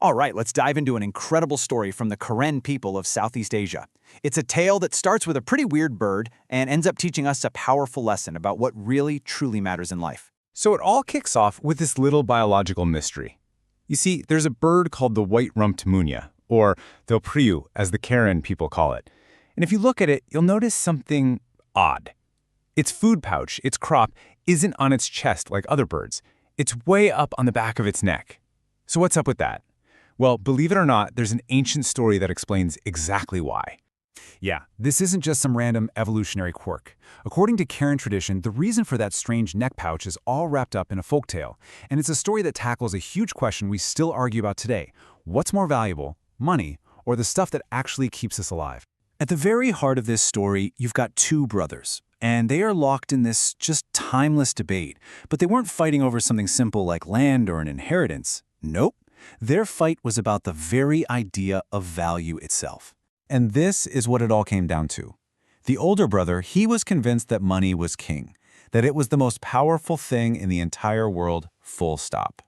All right, let's dive into an incredible story from the Karen people of Southeast Asia. It's a tale that starts with a pretty weird bird and ends up teaching us a powerful lesson about what really, truly matters in life. So it all kicks off with this little biological mystery. You see, there's a bird called the White-Rumped Munia, or the priu, as the Karen people call it. And if you look at it, you'll notice something odd. Its food pouch, its crop, isn't on its chest like other birds. It's way up on the back of its neck. So what's up with that? Well, believe it or not, there's an ancient story that explains exactly why. Yeah, this isn't just some random evolutionary quirk. According to Karen tradition, the reason for that strange neck pouch is all wrapped up in a folktale, and it's a story that tackles a huge question we still argue about today. What's more valuable, money, or the stuff that actually keeps us alive? At the very heart of this story, you've got two brothers, and they are locked in this just timeless debate. But they weren't fighting over something simple like land or an inheritance. Nope. Their fight was about the very idea of value itself. And this is what it all came down to. The older brother, he was convinced that money was king, that it was the most powerful thing in the entire world, full stop.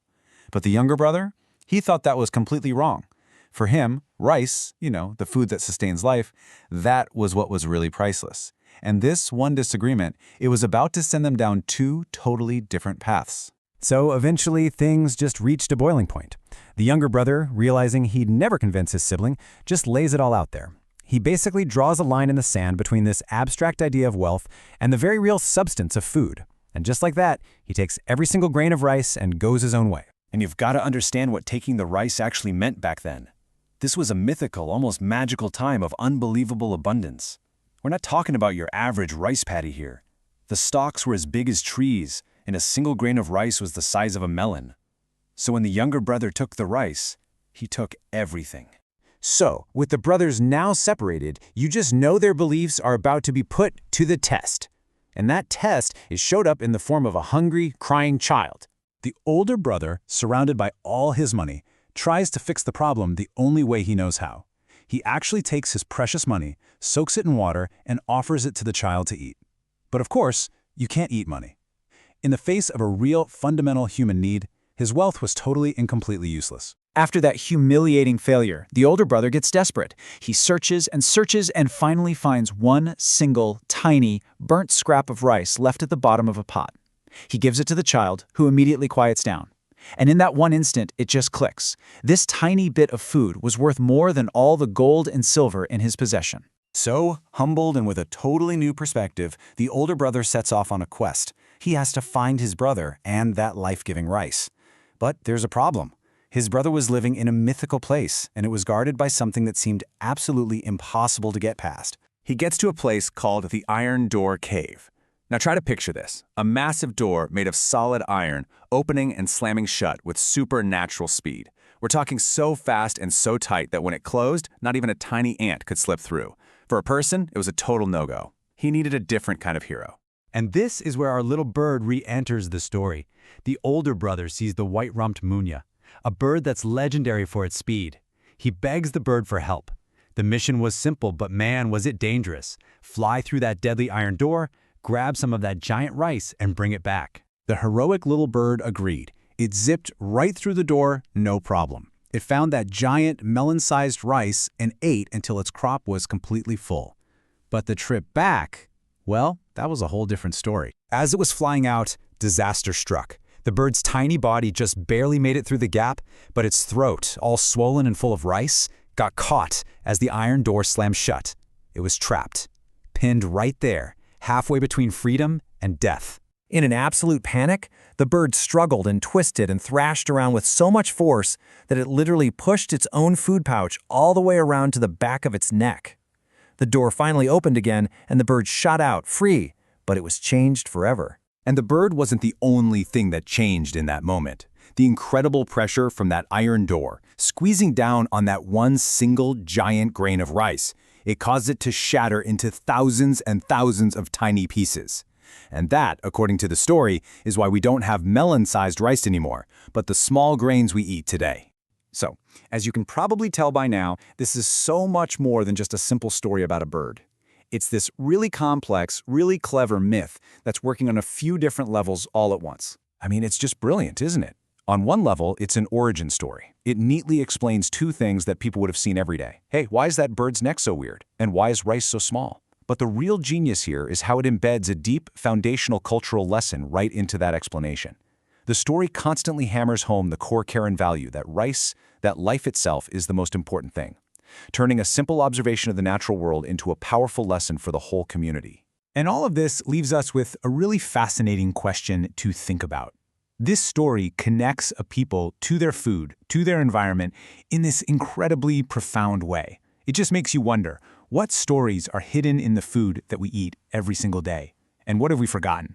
But the younger brother, he thought that was completely wrong. For him, rice, the food that sustains life, that was what was really priceless. And this one disagreement, it was about to send them down two totally different paths. So eventually, things just reached a boiling point. The younger brother, realizing he'd never convince his sibling, just lays it all out there. He basically draws a line in the sand between this abstract idea of wealth and the very real substance of food. And just like that, he takes every single grain of rice and goes his own way. And you've got to understand what taking the rice actually meant back then. This was a mythical, almost magical time of unbelievable abundance. We're not talking about your average rice paddy here. The stalks were as big as trees, and a single grain of rice was the size of a melon. So when the younger brother took the rice, he took everything. So, with the brothers now separated, you just know their beliefs are about to be put to the test. And that test is showed up in the form of a hungry, crying child. The older brother, surrounded by all his money, tries to fix the problem the only way he knows how. He actually takes his precious money, soaks it in water, and offers it to the child to eat. But of course, you can't eat money. In the face of a real, fundamental human need, his wealth was totally and completely useless. After that humiliating failure, the older brother gets desperate. He searches and finally finds one single, tiny, burnt scrap of rice left at the bottom of a pot. He gives it to the child, who immediately quiets down. And in that one instant, it just clicks. This tiny bit of food was worth more than all the gold and silver in his possession. So, humbled and with a totally new perspective, the older brother sets off on a quest. He has to find his brother and that life-giving rice. But there's a problem. His brother was living in a mythical place, and it was guarded by something that seemed absolutely impossible to get past. He gets to a place called the Iron Door Cave. Now try to picture this, a massive door made of solid iron, opening and slamming shut with supernatural speed. We're talking so fast and so tight that when it closed, not even a tiny ant could slip through. For a person, it was a total no-go. He needed a different kind of hero. And this is where our little bird re-enters the story. The older brother sees the White-Rumped Munia, a bird that's legendary for its speed. He begs the bird for help. The mission was simple, but man, was it dangerous. Fly through that deadly iron door, grab some of that giant rice, and bring it back. The heroic little bird agreed. It zipped right through the door, no problem. It found that giant melon-sized rice and ate until its crop was completely full. But the trip back, well, that was a whole different story. As it was flying out, disaster struck. The bird's tiny body just barely made it through the gap, but its throat, all swollen and full of rice, got caught as the iron door slammed shut. It was trapped, pinned right there, halfway between freedom and death. In an absolute panic, the bird struggled and twisted and thrashed around with so much force that it literally pushed its own food pouch all the way around to the back of its neck. The door finally opened again, and the bird shot out, free, but it was changed forever. And the bird wasn't the only thing that changed in that moment. The incredible pressure from that iron door, squeezing down on that one single giant grain of rice, it caused it to shatter into thousands and thousands of tiny pieces. And that, according to the story, is why we don't have melon-sized rice anymore, but the small grains we eat today. So, as you can probably tell by now, this is so much more than just a simple story about a bird. It's this really complex, really clever myth that's working on a few different levels all at once. I mean, it's just brilliant, isn't it? On one level, it's an origin story. It neatly explains two things that people would have seen every day. Hey, why is that bird's neck so weird? And why is rice so small? But the real genius here is how it embeds a deep, foundational cultural lesson right into that explanation. The story constantly hammers home the core Karen value that rice, that life itself, is the most important thing, turning a simple observation of the natural world into a powerful lesson for the whole community. And all of this leaves us with a really fascinating question to think about. This story connects a people to their food, to their environment, in this incredibly profound way. It just makes you wonder, what stories are hidden in the food that we eat every single day? And what have we forgotten?